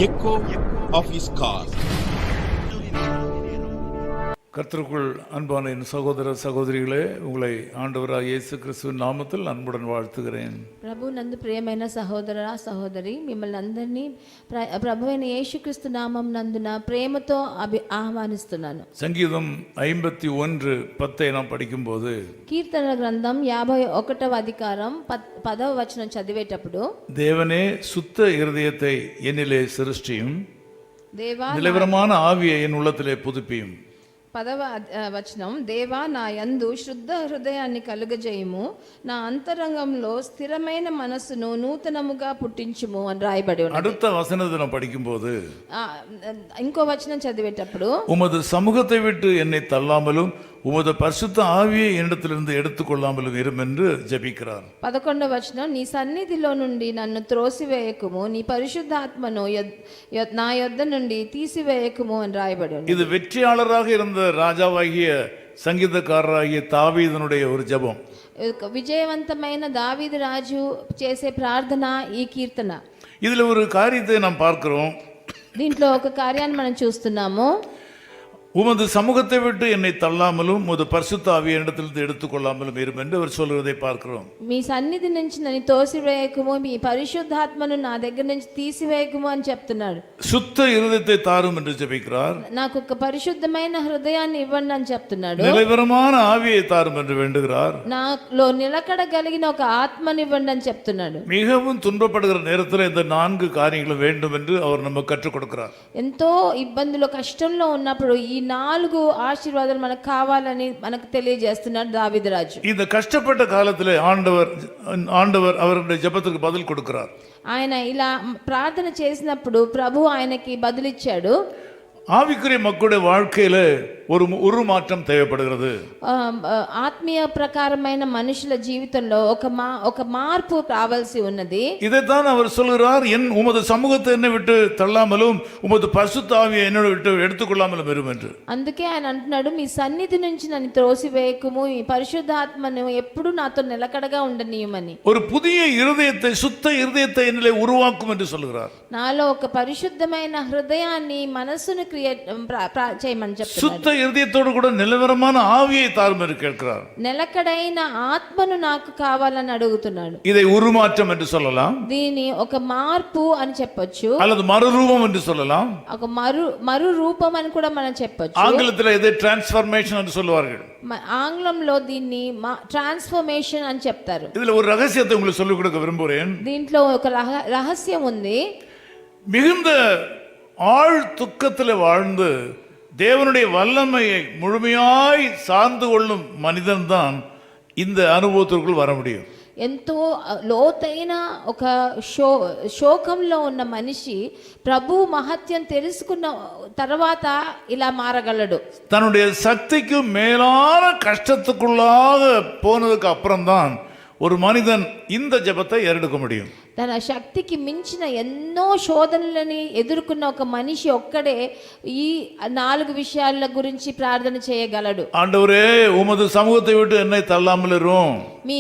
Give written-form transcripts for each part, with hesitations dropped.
echo of his car. கர்த்தருக்குள் அன்பான என் சகோதர சகோதரிகளே, உங்களை ஆண்டவராகிய இயேசு கிறிஸ்துவின் நாமத்தில் அன்புடன் வாழ்த்துகிறேன். ప్రభు నందు ప్రియమైన సహోదర సహోదరి, మిమ్మల్ని అందరినీ ప్రభువైన యేసుక్రీస్తు నామం నందున ప్రేమతో ఆహ్వానిస్తున్నాను. சங்கீதம் 51:10 நாம் படிக்கும்போது, కీర్తన గ్రంథం 51వ అధికారం 10వ వచనం చదివేటప్పుడు, தேவனே சுத்த இருதயத்தை என்னிலே சிருஷ்டியும், దేవా நிலைவரமான ஆவியை என் உள்ளத்திலே புதுப்பியும். 10వ వచనం, దేవా నా యందు శుద్ధ హృదయాన్ని కలుగజేయుము, నా అంతరంగంలో స్థిరమైన మనస్సును నూతనముగా పుట్టించుము అని రాయబడి ఉంది. அடுத்த வசனத்தை நாம் படிக்கும்போது, ఇంకో వచనం చదివేటప్పుడు, உமது சமூகத்தை விட்டு என்னை தள்ளாமலும் உமது பரிசுத்த ஆவியை என்னிடத்திலிருந்து எடுத்துக்கொள்ளாமலும் இரும் என்று ஜெபிக்கிறார். 11వ వచనం, నీ సన్నిధిలో నుండి నన్ను త్రోసివేయకుము, నీ పరిశుద్ధాత్మను నా యొద్ద నుండి తీసివేయకుము అని రాయబడి ఉంది. இது வெற்றியாளராக இருந்த ராஜாவாகிய சங்கீதக்காரராகிய தாவீதனுடைய ஒரு ஜெபம். విజయవంతమైన దావీదు రాజు చేసే ప్రార్థన ఈ కీర్తన. இதுல ஒரு காரியத்தை நாம் பார்க்கிறோம். దీంట్లో ఒక కార్యాన్ని మనం చూస్తున్నాము. உமது சமூகத்தை விட்டு என்னை தள்ளாமலும் உமது பரிசுத்த ஆவியை என்னிடத்திலிருந்து எடுத்துக்கொள்ளாமலும் இரும் என்று அவர் சொல்கிறதை பார்க்கிறோம். మీ సన్నిధి నుంచి నన్ను తోసివేయకుము, మీ పరిశుద్ధాత్మను నా దగ్గర నుంచి తీసివేయకుము అని చెప్తున్నాడు. சுத்த இருதயத்தை தாரும் என்று ஜெபிக்கிறார். నాకు ఒక పరిశుద్ధమైన హృదయాన్ని ఇవ్వండి అని చెప్తున్నాడు. நிலைவரமான ஆவியை தாரும் என்று வேண்டுகிறார். నాలో నిలకడగలిగిన ఒక ఆత్మని ఇవ్వండి అని చెప్తున్నాడు. மிகவும் துன்பப்படுகிற நேரத்தில் இந்த 4 காரியங்களும் வேண்டும் என்று அவர் நமக்கு கற்றுக் கொடுக்கிறார். ఎంతో ఇబ్బందులు కష్టంలో ఉన్నప్పుడు ఈ 4 ఆశీర్వాదాలు మనకు కావాలని మనకు తెలియజేస్తున్నాడు దావీదు రాజు. இந்த கஷ்டப்பட்ட காலத்தில் ஆண்டவர் அவருடைய ஜெபத்துக்கு பதில் கொடுக்கிறார். ఆయన ఇలా ప్రార్థన చేసినప్పుడు ప్రభు ఆయనకి బదులిచ్చాడు. ஆவிக்குரிய மக்களுடைய வாழ்க்கையில ஒரு மாற்றம் தேவைப்படுகிறது. ఆత్మీయ ప్రకారమైన మనుషుల జీవితంలో ఒక మార్పు రావాల్సి ఉన్నది. இதைத்தான் அவர் சொல்கிறார், என் உமது சமூகத்தை என்னை விட்டு தள்ளாமலும் உமது பரிசுத்த ஆவியை என்னோட விட்டு எடுத்துக்கொள்ளாமலும் இரும் என்று. అందుకే ఆయన అంటున్నాడు, మీ సన్నిధి నుంచి నన్ను త్రోసివేయకుము, మీ పరిశుద్ధాత్మను ఎప్పుడు నాతో నిలకడగా ఉండనీయమని. ஒரு புதிய இருதயத்தை, சுத்த இருதயத்தை என்னிலே உருவாக்கும் என்று சொல்கிறார். నాలో ఒక పరిశుద్ధమైన హృదయాన్ని, మనస్సును చేయమని చెప్తున్నాడు. சுத்த இருதயத்தோடு கூட நிலவரமான ஆவியை தாரும் என்று கேட்கிறார். నిలకడైన ఆత్మను నాకు కావాలని అడుగుతున్నాడు. இதை உருமாற்றம் என்று சொல்லலாம், దీని ఒక మార్పు అని చెప్పొచ్చు, அல்லது மறுரூபம் என்று சொல்லலாம், ఒక మరు రూపం అని కూడా మనం చెప్పొచ్చు. ஆங்கிலத்தில் இதை டிரான்ஸ்ஃபர்மேஷன் என்று சொல்வார்கள். ఆంగ్లంలో దీన్ని ట్రాన్స్ఫర్మేషన్ అని చెప్తారు. இதுல ஒரு ரகசியத்தை உங்களுக்கு சொல்லிக் கொடுக்க விரும்புகிறேன். దీంట్లో ఒక రహస్యం ఉంది. மிகுந்த ஆழ் துக்கத்தில் வாழ்ந்து தேவனுடைய வல்லமையை முழுமையாய் சார்ந்து கொள்ளும் மனிதன்தான் இந்த அனுபவத்திற்குள் வர முடியும். ఎంతో లోతైన ఒక శోకంలో ఉన్న మనిషి ప్రభు మహత్యం తెలుసుకున్న తర్వాత ఇలా మారగలడు. தன்னுடைய சக்திக்கு மேலான கஷ்டத்துக்குள்ளாக போனதுக்கு அப்புறம்தான் ஒரு மனிதன் இந்த ஜெபத்தை ஏறெடுக்க முடியும். తన శక్తికి మించిన ఎన్నో శోధనలని ఎదుర్కొన్న ఒక మనిషి ఒక్కడే ఈ 4 విషయాల గురించి ప్రార్థన చేయగలడు. ஆண்டவரே, உமது சமூகத்தை விட்டு என்னை தள்ளாமல் இரும், మీ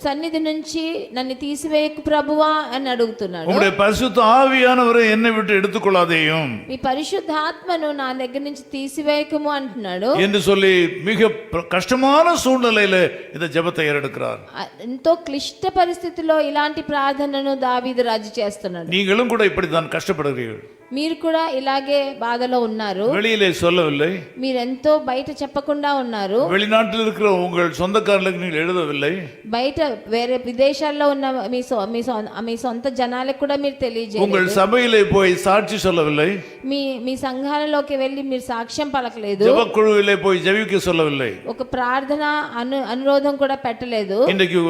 సన్నిధి నుంచి నన్ను తీసివేయకు ప్రభువా అని అడుగుతున్నాడు. உம்முடைய பரிசுத்த ஆவியானவரை என்னை விட்டு எடுத்துக்கொள்ளாதேயும் మీ పరిశుద్ధాత్మను నా దగ్గర నుంచి తీసివేయకుము అంటున్నాడు என்று சொல்லி மிக கஷ்டமான சூழ்நிலையில இந்த ஜெபத்தை ஏறெடுக்கிறார். ఎంతో క్లిష్ట పరిస్థితిలో ఇలాంటి ప్రార్థనను దావీదు రాజు చేస్తున్నాడు. நீங்களும் கூட இப்படித்தான் கஷ்டப்படுகிறீர்கள். మీరు కూడా ఇలాగే బాధలో ఉన్నారు. வெளியிலே சொல்லவில்லை, మీరెంతో బయట చెప్పకుండా ఉన్నారు. வெளிநாட்டில் இருக்கிற உங்கள் சொந்தக்காரர்களுக்கு நீங்கள் எழுதவில்லை, బయట వేరే విదేశాల్లో ఉన్న మీ సొంత జనాలకు కూడా మీరు తెలియజేయలేదు. உங்கள் சபையிலே போய் சாட்சி சொல்லவில்லை, మీ సంఘాలలోకి వెళ్ళి మీరు సాక్ష్యం పలకలేదు. ஜெபக்குழுவிலே போய் ஜெபிக்க சொல்லவில்லை, ఒక ప్రార్థన అనురోధం కూడా పెట్టలేదు. இன்றைக்கு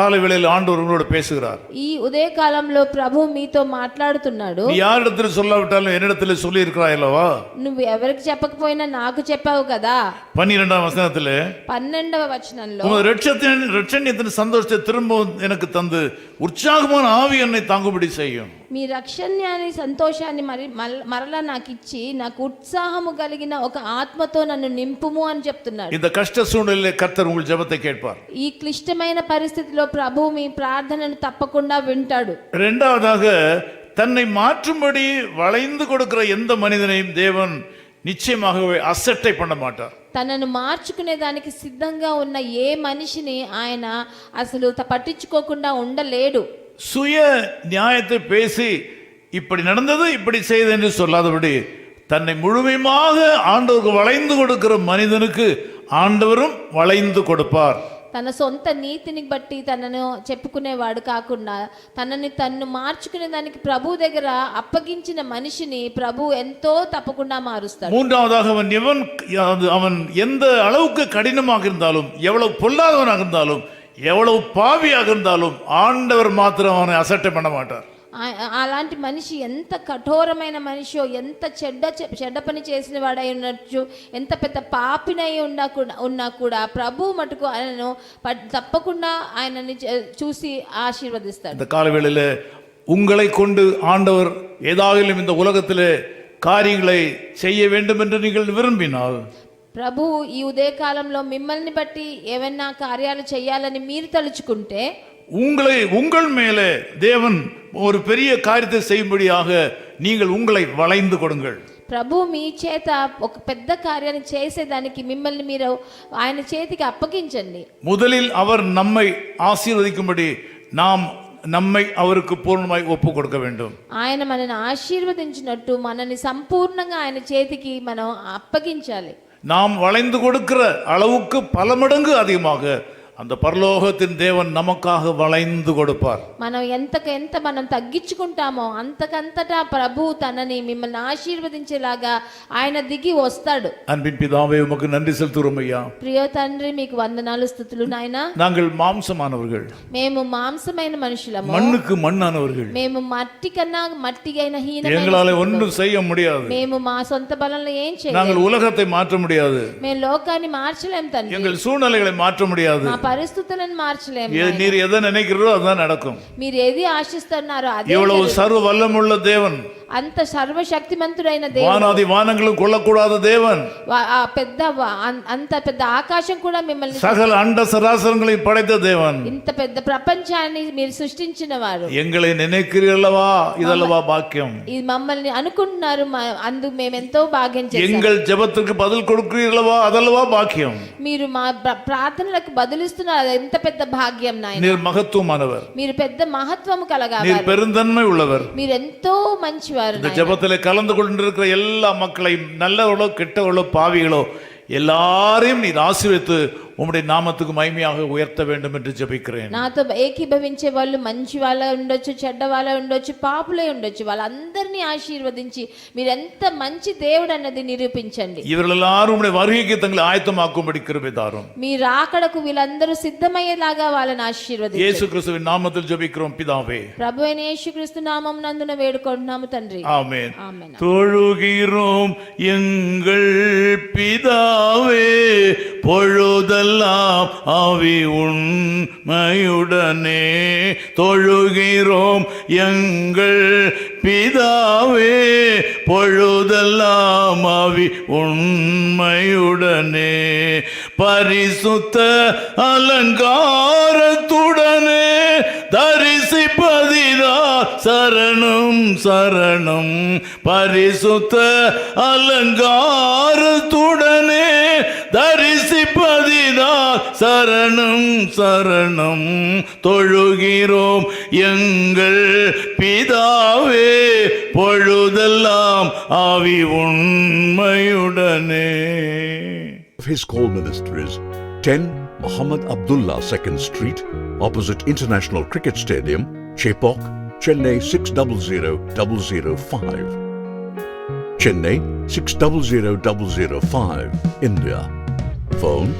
காலை வேளையில் ஆண்டவர் உங்களோடு பேசுகிறார். ఈ ఉదయ కాలంలో ప్రభు మీతో మాట్లాడుతున్నాడు. நீ யாரிடத்தில் சொல்லாவிட்டாலும் என்னிடத்தில் சொல்லி இருக்கிறாய் அல்லவா? నువ్వు ఎవరికి చెప్పకపోయినా నాకు చెప్పావు కదా. 12వ వచనத்திலே 12వ వచనంలో, உமது ரட்சண்யத்தின் சந்தோஷத்தை திரும்ப எனக்கு தந்து உற்சாகமான ஆவி என்னை தாங்கும்படி செய்யும். మీ రక్షణ్యాన్ని సంతోషాన్ని మరలా నాకు ఇచ్చి నాకు ఉత్సాహము కలిగిన ఒక ఆత్మతో నన్ను నింపుము అని చెప్తున్నాడు. இந்த கஷ்ட சூழ்நிலையிலே கர்த்தர் உங்கள் ஜெபத்தை கேட்பார். ఈ క్లిష్టమైన పరిస్థితిలో ప్రభు మీ ప్రార్థనను తప్పకుండా వింటాడు. இரண்டாவதாக தன்னை மாற்றும்படி வளைந்து கொடுக்கிற எந்த மனிதனையும் தேவன் நிச்சயமாகவே அசட்டை பண்ண மாட்டார். తనను మార్చుకునే దానికి సిద్ధంగా ఉన్న ఏ మనిషిని ఆయన అసలు పట్టించుకోకుండా ఉండలేడు. சுய நியாயத்தை பேசி இப்படி நடந்தது இப்படி செய்தது என்று சொல்லாதபடி தன்னை முழுமையாக ஆண்டவருக்கு வளைந்து கொடுக்கிற மனிதனுக்கு ஆண்டவரும் வளைந்து கொடுப்பார். తన సొంత నీతిని బట్టి తనను చెప్పుకునేవాడు కాకుండా తనని తన్ను మార్చుకునే దానికి ప్రభు దగ్గర అప్పగించిన మనిషిని ప్రభు ఎంతో తప్పకుండా మారుస్తాడు. மூன்றாவதாக அவன் எந்த அளவுக்கு கடினமாக இருந்தாலும், எவ்வளவு பொல்லாதவனாக இருந்தாலும், எவ்வளவு பாவியாக இருந்தாலும் ஆண்டவர் மாத்திரம் அவனை அசட்டை பண்ண மாட்டார். అలాంటి మనిషి ఎంత కఠోరమైన మనిషో, ఎంత చెడ్డ పని చేసిన వాడై ఉండొచ్చు, ఎంత పెద్ద పాపినై ఉన్నా కూడా ప్రభు మటుకు ఆయనను తప్పకుండా ఆయనని చూసి ఆశీర్వదిస్తాడు. இந்த காலவேளையிலே உங்களை கொண்டு ஆண்டவர் ஏதாகிலும் இந்த உலகத்திலே காரியங்களை செய்ய வேண்டும் என்று நீங்கள் விரும்பினால், ప్రభు ఈ ఉదయకాలంలో మిమ్మల్ని బట్టి ఏవైనా కార్యాలు చేయాలని మీరు తలుచుకుంటే, உங்கள் மேலே தேவன் ஒரு பெரிய காரியத்தை செய்யும்படியாக நீங்கள் உங்களை வளைந்து கொடுங்கள். ప్రభు మీ చేత ఒక పెద్ద కార్యాన్ని చేసేదానికి మిమ్మల్ని మీరు ఆయన చేతికి అప్పగించండి. முதலில் அவர் நம்மை ஆசீர்வதிக்கும்படி நாம் நம்மை அவருக்கு பூர்ணமாய் ஒப்பு கொடுக்க வேண்டும். ఆయన మనల్ని ఆశీర్వదించినట్టు మనల్ని సంపూర్ణంగా ఆయన చేతికి మనం అప్పగించాలి. நாம் வளைந்து கொடுக்கிற அளவுக்கு பல மடங்கு அதிகமாக அந்த பரலோகத்தின் தேவன் நமக்காக வளைந்து கொடுப்பார். మనం ఎంత మనం తగ్గించుకుంటామో అంతకంతటా ప్రభు తనని మిమ్మల్ని ఆశీర్వదించేలాగా ఆయన దిగి వస్తాడు. அன்பின் பிதாவே உமக்கு நன்றி செலுத்துகிறோம் ஐயா. ప్రియ తండ్రి మీకు వందనాలు స్తుతులు నాయనా. நாங்கள் மாம்சமானவர்கள், మేము మాంసమైన మనుషులము, மண்ணுக்கு மண்ணானவர்கள், మేము మట్టి కన్నా మట్టి అయిన హీనమైన, எங்களாலே ஒன்றும் செய்ய முடியாது. మేము మా సొంత బలంలో ఏం చేయలేము. நாங்கள் உலகத்தை மாற்ற முடியாது. మేము లోకాన్ని మార్చలేం తండ్రి. எங்கள் సూழ்நிலைகளை மாற்ற முடியாது. మా పరిస్థితులను మార్చలేము. நீர் எதை நினைக்கிறீரோ அதுதான் நடக்கும். మీరు ఏది ఆశిస్తున్నారో అదే. எவ்வளவு சர்வ வல்லமுள்ள தேவன், అంత సర్వశక్తిమంతుడైన దేవుడు, வானாதி வானங்களும் கொள்ளக்கூடாத தேவன், అంత పెద్ద ఆకాశం కూడా మిమ్మల్ని, சகல அண்ட சராசரங்களையும் படைத்த தேவன், ఇంత పెద్ద ప్రపంచాన్ని మీరు సృష్టించిన వారు. எங்களை நினைக்கிறீர்களவா? இதல்லவா பாக்கியம். ఇది మమ్మల్ని అనుకుంటున్నారు, అందుకు మేము ఎంతో భాగ్యం చేశాం. எங்கள் ஜெபத்துக்கு பதில் கொடுக்கிறீர்களவா? அதல்லவா பாக்கியம். మీరు మా ప్రార్థనలకు బదులిస్తున్నారు, అది ఎంత పెద్ద భాగ్యం నాయన. நீர் மகத்துவமானவர், మీరు పెద్ద మహత్వము కలగాలి, நீர் பெருந்தன்மை உள்ளவர். మీరు ఎంతో మంచివారు. இந்த ஜெபத்திலே கலந்து கொண்டிருக்கிற எல்லா மக்களையும், நல்லவர்களோ கெட்டவர்களோ பாவிகளோ எல்லாரையும் நீர் ஆசீர்வதித்து உம்முடைய நாமத்துக்கு மகிமையாக உயர்த்த வேண்டும் என்று ஜெபிக்கிறேன். నాతో ఏకీభవించే వాళ్ళు మంచి వాళ్ళ ఉండొచ్చు, చెడ్డ వాళ్ళ ఉండొచ్చు, పాపులే ఉండొచ్చు, వాళ్ళందరినీ ఆశీర్వదించి మీరు ఎంత మంచి దేవుడు అన్నది నిరూపించండి. இவர்கள் எல்லாரும் உம்முடைய வருகைக்கு தங்களை ஆயத்தமாக்கும்படி கிருபை தாரும். మీ రాకడకు వీళ్ళందరూ సిద్ధమయ్యేలాగా వాళ్ళని ఆశీర్వదించండి. இயேசு கிறிஸ்துவின் நாமத்தில் ஜெபிக்கிறோம் பிதாவே. ప్రభువైన యేసుక్రీస్తు నామం నందున వేడుకుంటున్నాము తండ్రి. ஆமென். ఆమేన్. தொழுகிறோம் எங்கள் பிதாவே, பொழுதெல்லாம் ஆவி உண்மையுடனே. தொழுகிறோம் எங்கள் பிதாவே, பொழுதெல்லாம் ஆவி உண்மையுடனே. பரிசுத்த அலங்காரத்துடனே தரிசிப்பதிதா சரணம் சரணம். பரிசுத்த அலங்காரத்துடனே தரிசிப்பதிதா சரணம் சரணம். தொழுகிறோம் எங்கள் பிதாவே, பொழுதெல்லாம் ஆவி உண்மையுடனே. His call ministries 10 Muhammad Abdullah 2nd Street, opposite International Cricket Stadium, Chepauk, Chennai 600005. Chennai 600005, India. Phone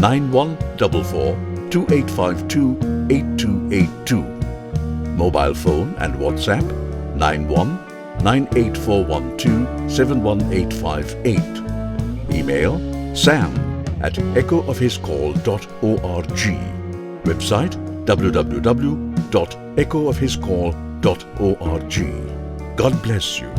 914428528282. Mobile phone and WhatsApp 919841271858. Email sam@echoofhiscall.org. Website www.echoofhiscall.org. God bless you.